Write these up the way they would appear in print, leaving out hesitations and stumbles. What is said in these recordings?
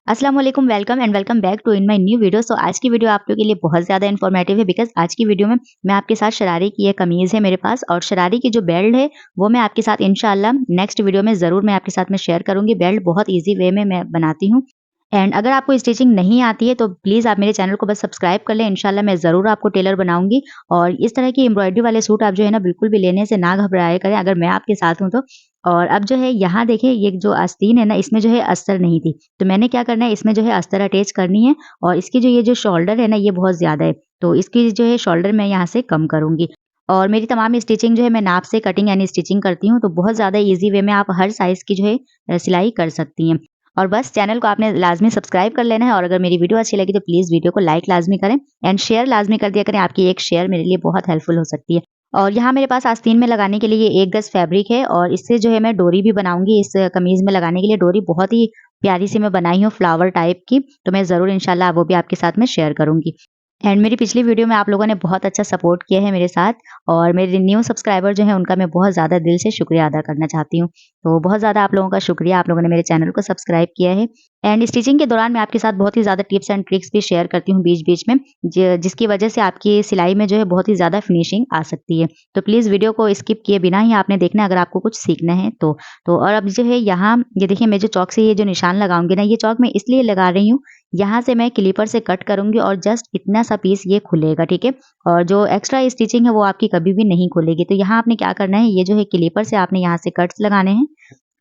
अस्सलाम वालेकुम, welcome and welcome back to in my new video. So आज की वीडियो आप लोगों के लिए बहुत ज़्यादा इन्फॉर्मेटिव है बिकॉज़ आज की वीडियो में मैं आपके साथ शरारे की एक कमीज़ है मेरे पास और शरारे की जो बेल्ट है वो मैं आपके साथ इंशाल्लाह नेक्स्ट वीडियो में ज़रूर मैं आपके साथ में शेयर करूँगी। बेल्ट बहुत ईज़ी वे में मैं बनाती हूँ एंड अगर आपको स्टिचिंग नहीं आती है तो प्लीज़ आप मेरे चैनल को बस सब्सक्राइब कर लें। इंशाल्लाह मैं ज़रूर आपको टेलर बनाऊँगी और इस तरह की एम्ब्रॉयडरी वाले सूट आप जो है ना बिल्कुल भी लेने से ना घबराया करें अगर मैं आपके साथ हूँ तो। और अब जो है यहाँ देखिए ये जो आस्तीन है ना इसमें जो है अस्तर नहीं थी, तो मैंने क्या करना है इसमें जो है अस्तर अटैच करनी है और इसकी जो ये जो शोल्डर है ना ये बहुत ज़्यादा है, तो इसकी जो है शोल्डर मैं यहाँ से कम करूँगी। और मेरी तमाम स्टिचिंग जो है मैं नाप से कटिंग यानी स्टिचिंग करती हूँ, तो बहुत ज़्यादा ईज़ी वे में आप हर साइज़ की जो है सिलाई कर सकती हैं। और बस चैनल को आपने लाज़मी सब्सक्राइब कर लेना है और अगर मेरी वीडियो अच्छी लगी तो प्लीज़ वीडियो को लाइक लाज़मी करें एंड शेयर लाज़मी कर दिया करें। आपकी एक शेयर मेरे लिए बहुत हेल्पफुल हो सकती है। और यहाँ मेरे पास आस्तीन में लगाने के लिए ये 1 गज़ फैब्रिक है और इससे जो है मैं डोरी भी बनाऊँगी इस कमीज़ में लगाने के लिए। डोरी बहुत ही प्यारी सी मैं बनाई हूँ फ्लावर टाइप की, तो मैं ज़रूर इंशाल्लाह वो भी आपके साथ में शेयर करूँगी। एंड मेरी पिछली वीडियो में आप लोगों ने बहुत अच्छा सपोर्ट किया है मेरे साथ और मेरे न्यू सब्सक्राइबर जो हैं उनका मैं बहुत ज़्यादा दिल से शुक्रिया अदा करना चाहती हूँ। तो बहुत ज़्यादा आप लोगों का शुक्रिया, आप लोगों ने मेरे चैनल को सब्सक्राइब किया है। एंड स्टिचिंग के दौरान मैं आपके साथ बहुत ही ज़्यादा टिप्स एंड ट्रिक्स भी शेयर करती हूँ बीच-बीच में, जिसकी वजह से आपकी सिलाई में जो है बहुत ही ज़्यादा फिनिशिंग आ सकती है। तो प्लीज़ वीडियो को स्किप किए बिना ही आपने देखना है अगर आपको कुछ सीखना है तो। और अब जो है यहाँ ये देखिए मैं जो चॉक से ये जो निशान लगाऊँगी ना, ये चॉक मैं इसलिए लगा रही हूँ, यहाँ से मैं क्लिपर से कट करूँगी और जस्ट इतना सा पीस ये खुलेगा, ठीक है? और जो एक्स्ट्रा स्टिचिंग है वो आपकी कभी भी नहीं खुलेगी। तो यहाँ आपने क्या करना है, ये जो है क्लिपर से आपने यहाँ से कट्स लगाने हैं,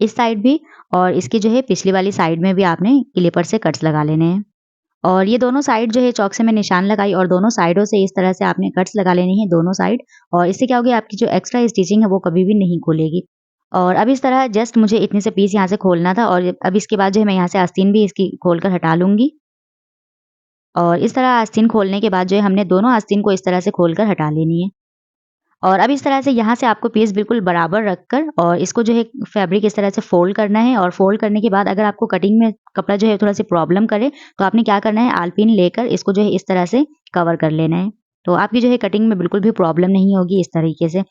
इस साइड भी और इसकी जो है पिछली वाली साइड में भी आपने क्लिपर से कट्स लगा लेने हैं। और ये दोनों साइड जो है चॉक से मैं निशान लगाई और दोनों साइडों से इस तरह से आपने कट्स लगा लेने हैं दोनों साइड और इससे क्या होगी आपकी जो एक्स्ट्रा स्टिचिंग है वो कभी भी नहीं खुलेगी। और अब इस तरह जस्ट मुझे इतने से पीस यहाँ से खोलना था और अब इसके बाद जो है मैं यहाँ से आस्तीन भी इसकी खोल कर हटा लूँगी। और इस तरह आस्तीन खोलने के बाद जो है हमने दोनों आस्तीन को इस तरह से खोलकर हटा लेनी है। और अब इस तरह से यहाँ से आपको पीस बिल्कुल बराबर रखकर और इसको जो है फैब्रिक इस तरह से फ़ोल्ड करना है और फ़ोल्ड करने के बाद अगर आपको कटिंग में कपड़ा जो है थोड़ा-सी प्रॉब्लम करे, तो आपने क्या करना है आलपिन लेकर इसको जो है इस तरह से कवर कर लेना है। तो आपकी जो है कटिंग में बिल्कुल भी प्रॉब्लम नहीं होगी इस तरीके से।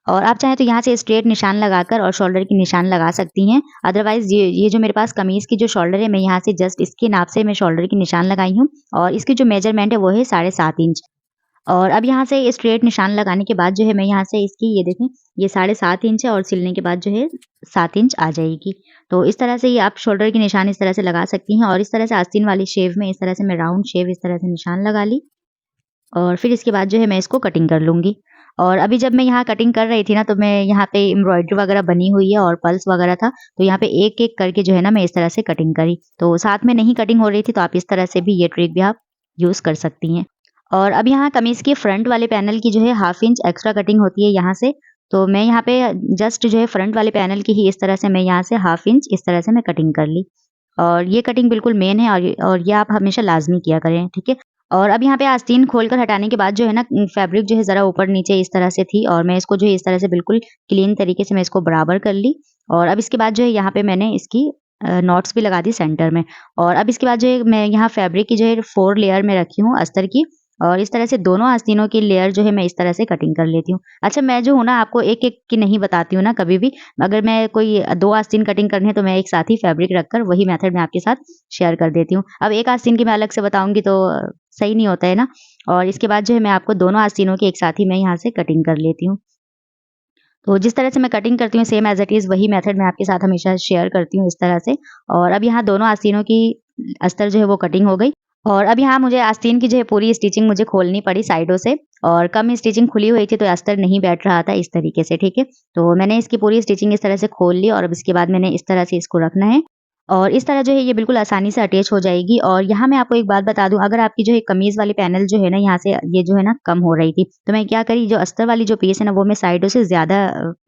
और आप चाहें तो यहाँ से स्ट्रेट निशान लगाकर और शोल्डर की निशान लगा सकती हैं। अदरवाइज़ ये जो मेरे पास कमीज़ की जो शोल्डर है मैं यहाँ से जस्ट इसके नाप से मैं शोल्डर की निशान लगाई हूँ और इसकी जो मेजरमेंट है वो है 7.5 इंच। और अब यहाँ से स्ट्रेट निशान लगाने के बाद जो है मैं यहाँ से इसकी ये देखें ये 7.5 इंच है और सिलने के बाद जो है 7 इंच आ जाएगी। तो इस तरह से ये आप शोल्डर की निशान इस तरह से लगा सकती हैं और इस तरह से आस्तीन वाली शेप में इस तरह से मैं राउंड शेप इस तरह से निशान लगा ली और फिर इसके बाद जो है मैं इसको कटिंग कर लूँगी। और अभी जब मैं यहाँ कटिंग कर रही थी ना तो मैं यहाँ पे एम्ब्रॉयडरी वगैरह बनी हुई है और पल्स वगैरह था, तो यहाँ पे एक-एक करके जो है ना मैं इस तरह से कटिंग करी। तो साथ में नहीं कटिंग हो रही थी तो आप इस तरह से भी ये ट्रिक भी आप यूज़ कर सकती हैं। और अब यहाँ कमीज़ के फ्रंट वाले पैनल की जो है 1/2 इंच एक्स्ट्रा कटिंग होती है यहाँ से, तो मैं यहाँ पे जस्ट जो है फ्रंट वाले पैनल की ही इस तरह से मैं यहाँ से 1/2 इंच इस तरह से मैं कटिंग कर ली। और ये कटिंग बिल्कुल मेन है और ये आप हमेशा लाज़मी किया करें, ठीक है? और अब यहाँ पे आस्तीन खोलकर हटाने के बाद जो है ना फैब्रिक जो है ज़रा ऊपर-नीचे इस तरह से थी और मैं इसको जो है इस तरह से बिल्कुल क्लीन तरीके से मैं इसको बराबर कर ली। और अब इसके बाद जो है यहाँ पे मैंने इसकी नॉट्स भी लगा दी सेंटर में। और अब इसके बाद जो है मैं यहाँ फैब्रिक की जो है 4 लेयर में रखी हूँ अस्तर की और इस तरह से दोनों आस्तीनों की लेयर जो है मैं इस तरह से कटिंग कर लेती हूँ। अच्छा मैं जो हूँ ना आपको एक-एक की नहीं बताती हूँ ना कभी भी, अगर मैं कोई 2 आस्तीन कटिंग करनी है तो मैं एक साथ ही फैब्रिक रखकर वही मेथड मैं आपके साथ शेयर कर देती हूँ। अब एक आस्तीन की मैं अलग से बताऊँगी तो सही नहीं होता है ना। और इसके बाद जो है मैं आपको दोनों आस्तीनों की एक साथ ही मैं यहाँ से कटिंग कर लेती हूँ। तो जिस तरह से मैं कटिंग करती हूँ सेम एज़ इट इज़ वही मेथड मैं आपके साथ हमेशा शेयर करती हूँ इस तरह से। और अब यहाँ दोनों आस्तीनों की अस्तर जो है वो कटिंग हो गई। और अब यहाँ मुझे आस्तीन की जो है पूरी स्टिचिंग मुझे खोलनी पड़ी साइडों से और कम स्टिचिंग खुली हुई थी तो अस्तर नहीं बैठ रहा था इस तरीके से, ठीक है? तो मैंने इसकी पूरी स्टिचिंग इस तरह से खोल ली और अब इसके बाद मैंने इस तरह से इसको रखना है। और इस तरह जो है ये बिल्कुल आसानी से अटैच हो जाएगी। और यहाँ मैं आपको एक बात बता दूँ, अगर आपकी जो है कमीज़ वाली पैनल जो है ना यहाँ से ये जो है ना कम हो रही थी, तो मैं क्या करी जो अस्तर वाली जो पीस है ना वो मैं साइडों से ज़्यादा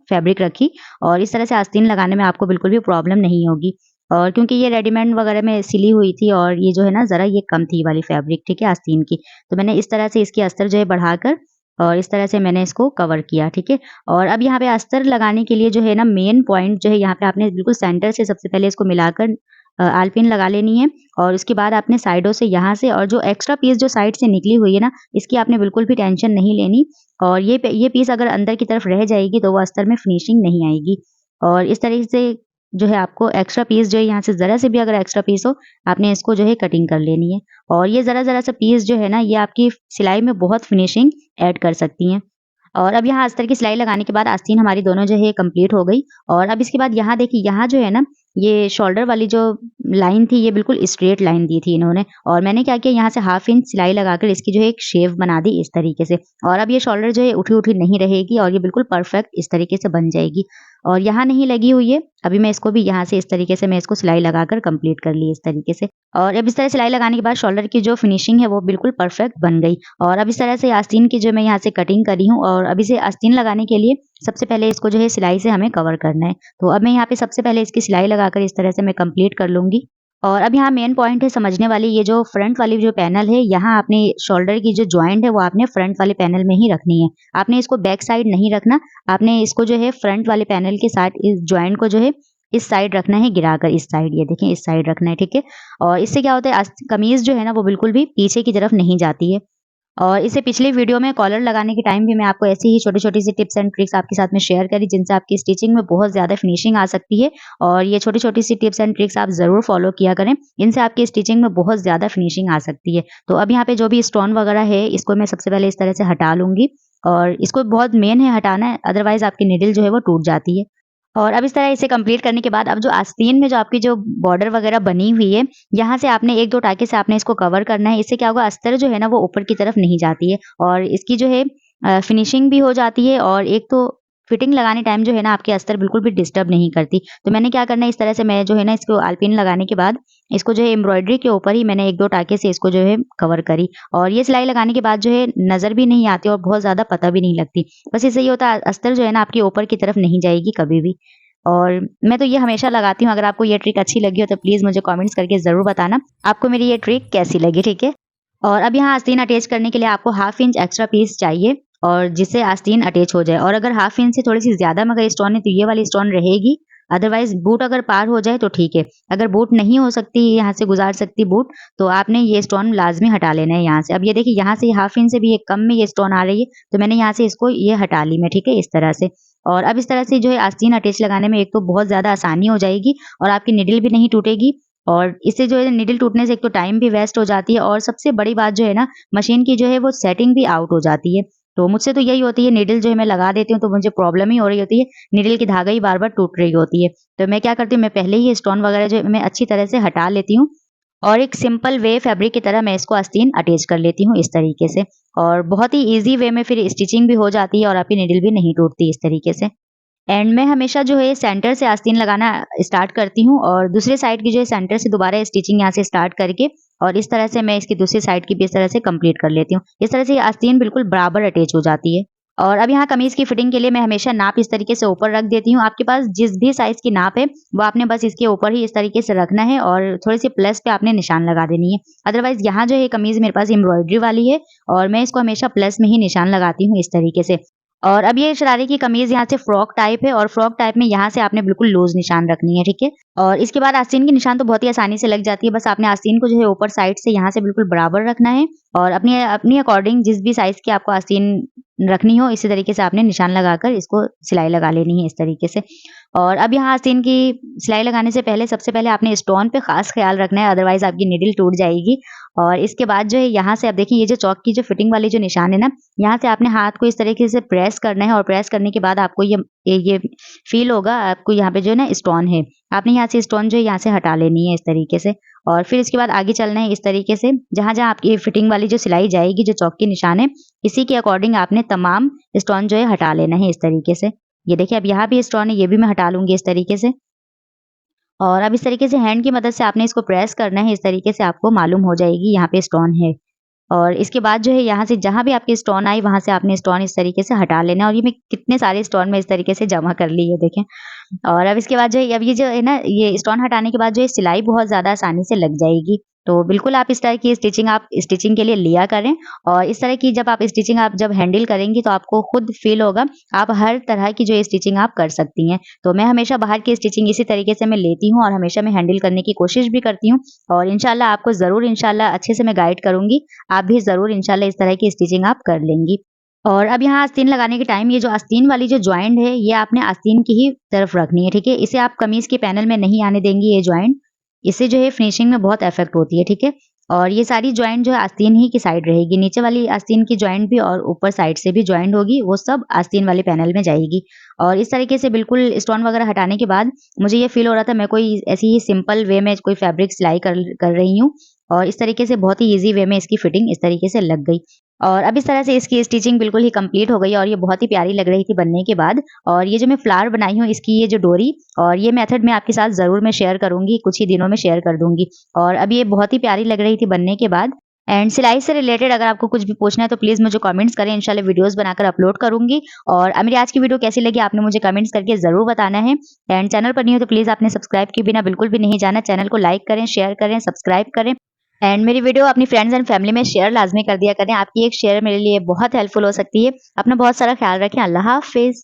फैब्रिक रखी और इस तरह से आस्तीन लगाने में आपको बिल्कुल भी प्रॉब्लम नहीं होगी। और क्योंकि ये रेडीमेड वगैरह में सिली हुई थी और ये जो है ना ज़रा ये कम थी वाली फैब्रिक, ठीक है, आस्तीन की। तो मैंने इस तरह से इसकी अस्तर जो है बढ़ाकर और इस तरह से मैंने इसको कवर किया, ठीक है। और अब यहाँ पे अस्तर लगाने के लिए जो है ना मेन पॉइंट जो है यहाँ पे आपने बिल्कुल सेंटर से सबसे पहले इसको मिलाकर आलपिन लगा लेनी है और उसके बाद आपने साइडों से यहाँ से और जो एक्स्ट्रा पीस जो साइड से निकली हुई है ना, इसकी आपने बिल्कुल भी टेंशन नहीं लेनी। और ये पीस अगर अंदर की तरफ रह जाएगी तो वो अस्तर में फिनिशिंग नहीं आएगी। और इस तरीके से जो है आपको एक्स्ट्रा पीस जो है यहाँ से ज़रा से भी अगर एक्स्ट्रा पीस हो, आपने इसको जो है कटिंग कर लेनी है। और ये ज़रा-ज़रा सा पीस जो है ना, ये आपकी सिलाई में बहुत फिनिशिंग ऐड कर सकती हैं। और अब यहाँ अस्तर की सिलाई लगाने के बाद आस्तीन हमारी दोनों जो है कंप्लीट हो गई। और अब इसके बाद यहाँ देखिए, यहाँ जो है ना, ये शोल्डर वाली जो लाइन थी, ये बिल्कुल स्ट्रेट लाइन दी थी इन्होंने। और मैंने क्या किया, यहाँ से 1/2 इंच सिलाई लगाकर इसकी जो है एक शेव बना दी इस तरीके से। और अब ये शोल्डर जो है उठी-उठी नहीं रहेगी और ये बिल्कुल परफेक्ट इस तरीके से बन जाएगी। और यहाँ नहीं लगी हुई है, अभी मैं इसको भी यहाँ से इस तरीके से मैं इसको सिलाई लगाकर कंप्लीट कर ली इस तरीके से। और अब इस तरह सिलाई लगाने के बाद शोल्डर की जो फिनिशिंग है वो बिल्कुल परफेक्ट बन गई। और अब इस तरह से आस्तीन की जो मैं यहाँ से कटिंग करी हूँ, और अब इसे आस्तीन लगाने के लिए सबसे पहले इसको जो है सिलाई से हमें कवर करना है। तो अब मैं यहाँ पे सबसे पहले इसकी सिलाई लगाकर इस तरह से मैं कंप्लीट कर लूँगी। और अब यहाँ मेन पॉइंट है समझने वाली, ये जो फ्रंट वाली जो पैनल है, यहाँ आपने शोल्डर की जो जॉइंट है वो आपने फ्रंट वाले पैनल में ही रखनी है। आपने इसको बैक साइड नहीं रखना, आपने इसको जो है फ्रंट वाले पैनल के साथ इस जॉइंट को जो है इस साइड रखना है, गिराकर इस साइड, ये देखें इस साइड रखना है, ठीक है। और इससे क्या होता है, कमीज जो है ना वो बिल्कुल भी पीछे की तरफ नहीं जाती है। और इससे पिछली वीडियो में कॉलर लगाने के टाइम भी मैं आपको ऐसी ही छोटी-छोटी सी टिप्स एंड ट्रिक्स आपके साथ में शेयर करी, जिनसे आपकी स्टिचिंग में बहुत ज़्यादा फिनिशिंग आ सकती है। और ये छोटी-छोटी सी टिप्स एंड ट्रिक्स आप ज़रूर फॉलो किया करें, इनसे आपकी स्टिचिंग में बहुत ज़्यादा फिनिशिंग आ सकती है। तो अब यहाँ पे जो भी स्टोन वगैरह है, इसको मैं सबसे पहले इस तरह से हटा लूँगी। और इसको बहुत मेन है हटाना है, अदरवाइज़ आपकी नीडल जो है वो टूट जाती है। और अब इस तरह इसे कंप्लीट करने के बाद अब जो आस्तीन में जो आपकी जो बॉर्डर वगैरह बनी हुई है, यहाँ से आपने 1-2 टाँके से आपने इसको कवर करना है। इससे क्या होगा, अस्तर जो है ना वो ऊपर की तरफ नहीं जाती है और इसकी जो है फिनिशिंग भी हो जाती है। और एक तो फिटिंग लगाने टाइम जो है ना आपके अस्तर बिल्कुल भी डिस्टर्ब नहीं करती। तो मैंने क्या करना है, इस तरह से मैं जो है ना इसको आलपिन लगाने के बाद इसको जो है एम्ब्रॉयडरी के ऊपर ही मैंने 1-2 टाँके से इसको जो है कवर करी। और ये सिलाई लगाने के बाद जो है नज़र भी नहीं आती और बहुत ज़्यादा पता भी नहीं लगती। बस इससे ये होता है, अस्तर जो है ना आपके ऊपर की तरफ नहीं जाएगी कभी भी। और मैं तो ये हमेशा लगाती हूँ। अगर आपको ये ट्रिक अच्छी लगी हो तो प्लीज़ मुझे कमेंट्स करके ज़रूर बताना, आपको मेरी ये ट्रिक कैसी लगी, ठीक है? और अब यहाँ आस्तीन अटैच करने के लिए आपको 1/2 इंच एक्स्ट्रा पीस चाहिए, और जिससे आस्तीन अटैच हो जाए। और अगर 1/2 इंच से थोड़ी-सी ज़्यादा में अगर स्टोन है तो ये वाली स्टोन रहेगी, अदरवाइज़ बूट अगर पार हो जाए तो ठीक है। अगर बूट नहीं हो सकती, यहाँ से गुज़ार सकती बूट, तो आपने ये स्टोन लाज़मी हटा लेना है यहाँ से। अब ये देखिए, यहाँ से 1/2 इंच से भी ये कम में ये स्टोन आ रही है, तो मैंने यहाँ से इसको ये हटा ली मैं, ठीक है, इस तरह से। और अब इस तरह से जो है आस्तीन अटैच लगाने में एक तो बहुत ज़्यादा आसानी हो जाएगी और आपकी निडल भी नहीं टूटेगी। और इससे जो है निडल टूटने से एक तो टाइम भी वेस्ट हो जाती है, और सबसे बड़ी बात जो है ना, मशीन की जो है वो सेटिंग भी आउट हो जाती है। तो मुझसे तो यही होती है, निडल जो है मैं लगा देती हूँ तो मुझे प्रॉब्लम ही हो रही होती है, निडल की धागा ही बार-बार टूट रही होती है। तो मैं क्या करती हूँ, मैं पहले ही स्टोन वगैरह जो है मैं अच्छी तरह से हटा लेती हूँ, और एक सिंपल वे फैब्रिक की तरह मैं इसको आस्तीन अटैच कर लेती हूँ इस तरीके से। और बहुत ही ईज़ी वे में फिर स्टिचिंग भी हो जाती है और आपकी निडल भी नहीं टूटती इस तरीके से। एंड मैं हमेशा जो है सेंटर से आस्तीन लगाना स्टार्ट करती हूँ, और दूसरे साइड की जो है सेंटर से दोबारा स्टिचिंग यहाँ से स्टार्ट करके, और इस तरह से मैं इसकी दूसरी साइड की भी इस तरह से कंप्लीट कर लेती हूँ। इस तरह से ये आस्तीन बिल्कुल बराबर अटैच हो जाती है। और अब यहाँ कमीज की फिटिंग के लिए मैं हमेशा नाप इस तरीके से ऊपर रख देती हूँ। आपके पास जिस भी साइज की नाप है वो आपने बस इसके ऊपर ही इस तरीके से रखना है, और थोड़ी सी प्लस पे आपने निशान लगा देनी है। अदरवाइज यहाँ जो है कमीज मेरे पास एम्ब्रॉयडरी वाली है, और मैं इसको हमेशा प्लस में ही निशान लगाती हूँ इस तरीके से। और अब ये शरारे की कमीज यहाँ से फ्रॉक टाइप है, और फ्रॉक टाइप में यहाँ से आपने बिल्कुल लूज निशान रखनी है, ठीक है। और इसके बाद आस्तीन की निशान तो बहुत ही आसानी से लग जाती है। बस आपने आस्तीन को जो है ऊपर साइड से यहाँ से बिल्कुल बराबर रखना है, और अपनी अपनी अकॉर्डिंग जिस भी साइज की आपको आस्तीन रखनी हो, इसी तरीके से आपने निशान लगाकर इसको सिलाई लगा लेनी है इस तरीके से। और अब यहाँ आस्तीन की सिलाई लगाने से पहले सबसे पहले आपने स्टोन पे खास ख्याल रखना है, अदरवाइज आपकी निडल टूट जाएगी। और इसके बाद जो है यहाँ से आप देखिए, ये जो चौक की जो फिटिंग वाली जो निशान है ना, यहाँ से आपने हाथ को इस तरीके से प्रेस करना है, और प्रेस करने के बाद आपको ये फील होगा, आपको यहाँ पे जो है ना स्टोन है, आपने यहाँ से स्टोन जो है यहाँ से हटा लेनी है इस तरीके से। और फिर इसके बाद आगे चलना है इस तरीके से, जहाँ-जहाँ आपकी फिटिंग वाली जो सिलाई जाएगी, जो चौक की निशान है, इसी के अकॉर्डिंग आपने तमाम स्टोन जो है हटा लेना है इस तरीके से। ये देखिए, अब यहाँ भी स्टोन है, ये भी मैं हटा लूँगी इस तरीके से। और अब इस तरीके से हैंड की मदद से आपने इसको प्रेस करना है, इस तरीके से आपको मालूम हो जाएगी यहाँ पे स्टोन है। और इसके बाद जो है यहाँ से जहाँ भी आपकी स्टोन आई, वहाँ से आपने स्टोन इस तरीके से हटा लेना है, और ये मैं कितने सारे स्टोन में इस तरीके से जमा कर ली है, देखें। और अब इसके बाद जो है, अब ये जो है ना, ये स्टोन हटाने के बाद जो है सिलाई बहुत ज़्यादा आसानी से लग जाएगी। तो बिल्कुल आप इस तरह की स्टिचिंग आप स्टिचिंग के लिए लिया करें, और इस तरह की जब आप स्टिचिंग आप जब हैंडल करेंगी तो आपको खुद फ़ील होगा, आप हर तरह की जो स्टिचिंग आप कर सकती हैं। तो मैं हमेशा बाहर की स्टिचिंग इसी तरीके से मैं लेती हूँ, और हमेशा मैं हैंडल करने की कोशिश भी करती हूँ, और इंशाल्लाह आपको ज़रूर इंशाल्लाह अच्छे से मैं गाइड करूँगी। आप भी ज़रूर इंशाल्लाह इस तरह की स्टिचिंग आप कर लेंगी। और अब यहाँ आस्तीन लगाने के टाइम ये जो आस्तीन वाली जो जॉइंट है ये आपने आस्तीन की ही तरफ रखनी है, ठीक है। इसे आप कमीज के पैनल में नहीं आने देंगी ये जॉइंट, इससे जो है फिनिशिंग में बहुत इफेक्ट होती है, ठीक है। और ये सारी जॉइंट जो है आस्तीन ही की साइड रहेगी, नीचे वाली आस्तीन की जॉइंट भी और ऊपर साइड से भी जॉइंट होगी, वो सब आस्तीन वाले पैनल में जाएगी। और इस तरीके से बिल्कुल स्टोन वगैरह हटाने के बाद मुझे ये फील हो रहा था मैं कोई ऐसी ही सिंपल वे में कोई फैब्रिक सिलाई कर रही हूँ, और इस तरीके से बहुत ही ईजी वे में इसकी फिटिंग इस तरीके से लग गई। और अब इस तरह से इसकी स्टिचिंग बिल्कुल ही कंप्लीट हो गई और ये बहुत ही प्यारी लग रही थी बनने के बाद। और ये जो मैं फ्लावर बनाई हूँ इसकी ये जो डोरी और ये मेथड मैं आपके साथ ज़रूर मैं शेयर करूँगी, कुछ ही दिनों में शेयर कर दूँगी। और अब ये बहुत ही प्यारी लग रही थी बनने के बाद। एंड सिलाई से रिलेटेड अगर आपको कुछ भी पूछना है तो प्लीज़ मुझे कमेंट्स करें, इंशाल्लाह वीडियोस बनाकर अपलोड करूँगी। और मेरी आज की वीडियो कैसी लगी आपने मुझे कमेंट्स करके ज़रूर बताना है। एंड चैनल पर नहीं हो तो प्लीज़ आपने सब्सक्राइब किए बिना बिल्कुल भी नहीं जाना, चैनल को लाइक करें, शेयर करें, सब्सक्राइब करें। एंड मेरी वीडियो अपनी फ्रेंड्स एंड फैमिली में शेयर लाज़मी कर दिया करें, आपकी एक शेयर मेरे लिए बहुत हेल्पफुल हो सकती है। अपना बहुत सारा ख्याल रखें, अल्लाह हाफ़िज़।